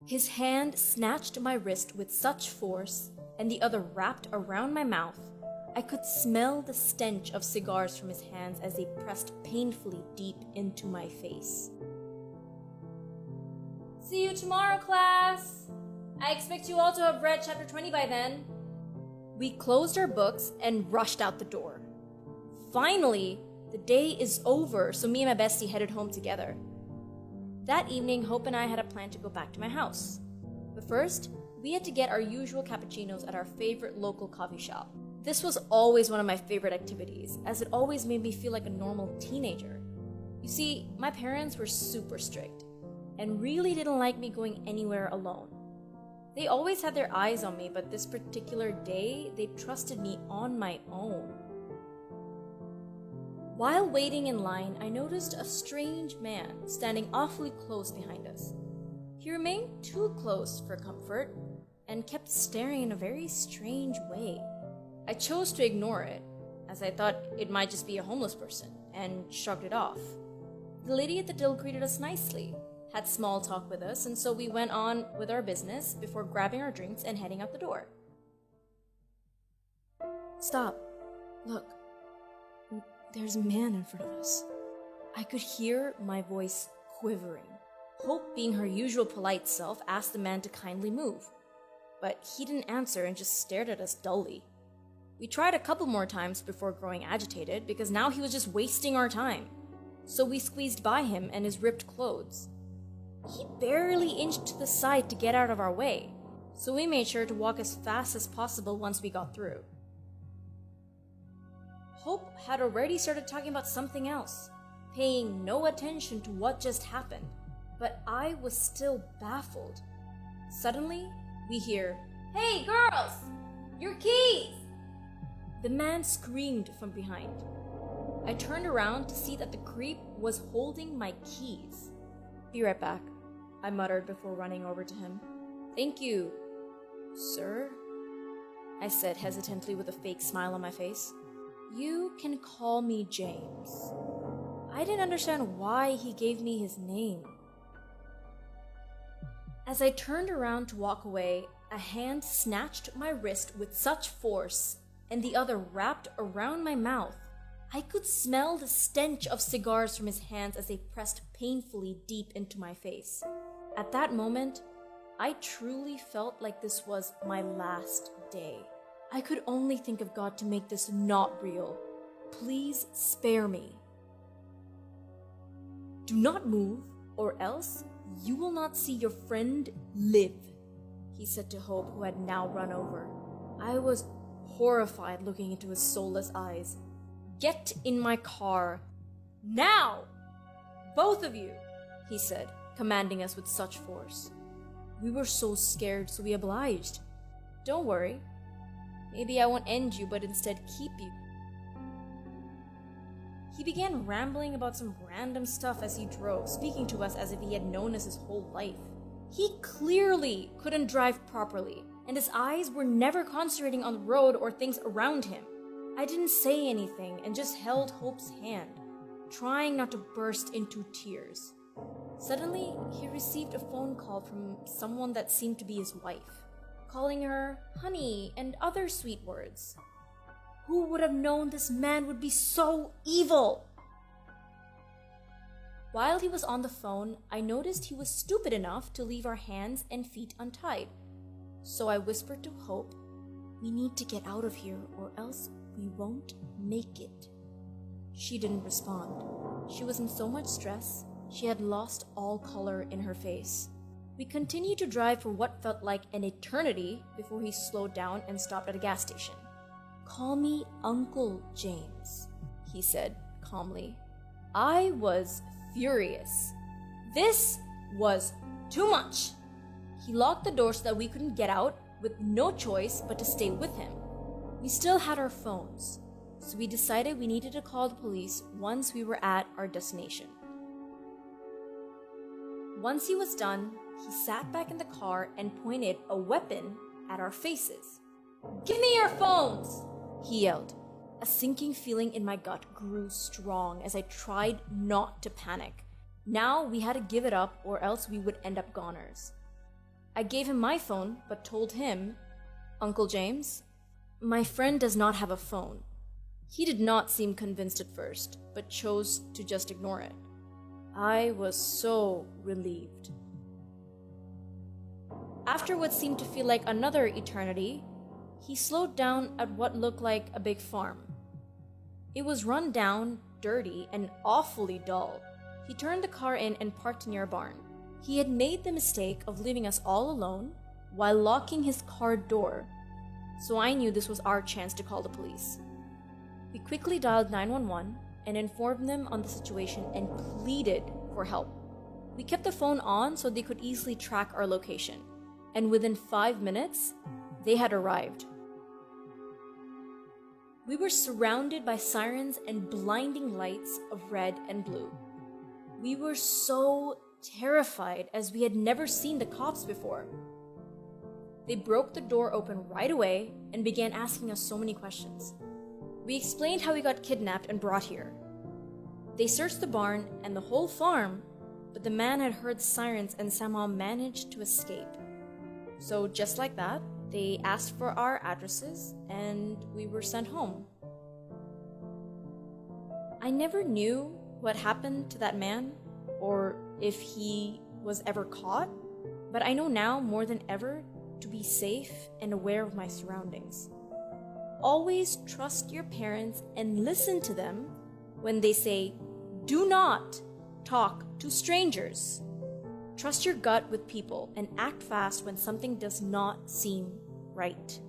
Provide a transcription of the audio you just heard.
His hand snatched my wrist with such force, and the other wrapped around my mouth. I could smell the stench of cigars from his hands as they pressed painfully deep into my face. "See you tomorrow, class! I expect you all to have read chapter 20 by then." We closed our books and rushed out the door. Finally, the day is over, so me and my bestie headed home together. That evening, Hope and I had a plan to go back to my house. But first, we had to get our usual cappuccinos at our favorite local coffee shop. This was always one of my favorite activities, as it always made me feel like a normal teenager. You see, my parents were super strict, and really didn't like me going anywhere alone. They always had their eyes on me, but this particular day, they trusted me on my own. While waiting in line, I noticed a strange man standing awfully close behind us. He remained too close for comfort and kept staring in a very strange way. I chose to ignore it, as I thought it might just be a homeless person, and shrugged it off. The lady at the till greeted us nicely, had small talk with us, and so we went on with our business before grabbing our drinks and heading out the door. "Stop. Look. There's a man in front of us." I could hear my voice quivering. Hope, being her usual polite self, asked the man to kindly move. But he didn't answer and just stared at us dully. We tried a couple more times before growing agitated, because now he was just wasting our time. So we squeezed by him and his ripped clothes. He barely inched to the side to get out of our way, so we made sure to walk as fast as possible once we got through. Hope had already started talking about something else, paying no attention to what just happened, but I was still baffled. Suddenly, we hear, "Hey girls! Your keys!" The man screamed from behind. I turned around to see that the creep was holding my keys. "Be right back," I muttered before running over to him. "Thank you, sir," I said hesitantly with a fake smile on my face. "You can call me James." I didn't understand why he gave me his name. As I turned around to walk away, a hand snatched my wrist with such force, and the other wrapped around my mouth. I could smell the stench of cigars from his hands as they pressed painfully deep into my face. At that moment, I truly felt like this was my last day. I could only think of God to make this not real. Please spare me. "Do not move, or else you will not see your friend live," he said to Hope, who had now run over. I was horrified looking into his soulless eyes. "Get in my car. Now! Both of you!" he said, commanding us with such force. We were so scared, so we obliged. "Don't worry. Maybe I won't end you, but instead keep you." He began rambling about some random stuff as he drove, speaking to us as if he had known us his whole life. He clearly couldn't drive properly, and his eyes were never concentrating on the road or things around him. I didn't say anything and just held Hope's hand, trying not to burst into tears. Suddenly, he received a phone call from someone that seemed to be his wife, calling her honey and other sweet words. Who would have known this man would be so evil? While he was on the phone, I noticed he was stupid enough to leave our hands and feet untied. So I whispered to Hope, "We need to get out of here or else we won't make it." She didn't respond. She was in so much stress, she had lost all color in her face. We continued to drive for what felt like an eternity before he slowed down and stopped at a gas station. "Call me Uncle James," he said calmly. I was furious. This was too much. He locked the door so that we couldn't get out, with no choice but to stay with him. We still had our phones, so we decided we needed to call the police once we were at our destination. Once he was done, he sat back in the car and pointed a weapon at our faces. "Give me your phones!" he yelled. A sinking feeling in my gut grew strong as I tried not to panic. Now we had to give it up or else we would end up goners. I gave him my phone, but told him, "Uncle James, my friend does not have a phone." He did not seem convinced at first, but chose to just ignore it. I was so relieved. After what seemed to feel like another eternity, he slowed down at what looked like a big farm. It was run down, dirty, and awfully dull. He turned the car in and parked near a barn. He had made the mistake of leaving us all alone while locking his car door, so I knew this was our chance to call the police. We quickly dialed 911 and informed them on the situation and pleaded for help. We kept the phone on so they could easily track our location, and within 5 minutes, they had arrived. We were surrounded by sirens and blinding lights of red and blue. We were so terrified as we had never seen the cops before. They broke the door open right away and began asking us so many questions. We explained how we got kidnapped and brought here. They searched the barn and the whole farm, but the man had heard sirens and somehow managed to escape. So just like that, they asked for our addresses and we were sent home. I never knew what happened to that man or if he was ever caught, but I know now more than ever to be safe and aware of my surroundings. Always trust your parents and listen to them when they say, "Do not talk to strangers." Trust your gut with people and act fast when something does not seem right.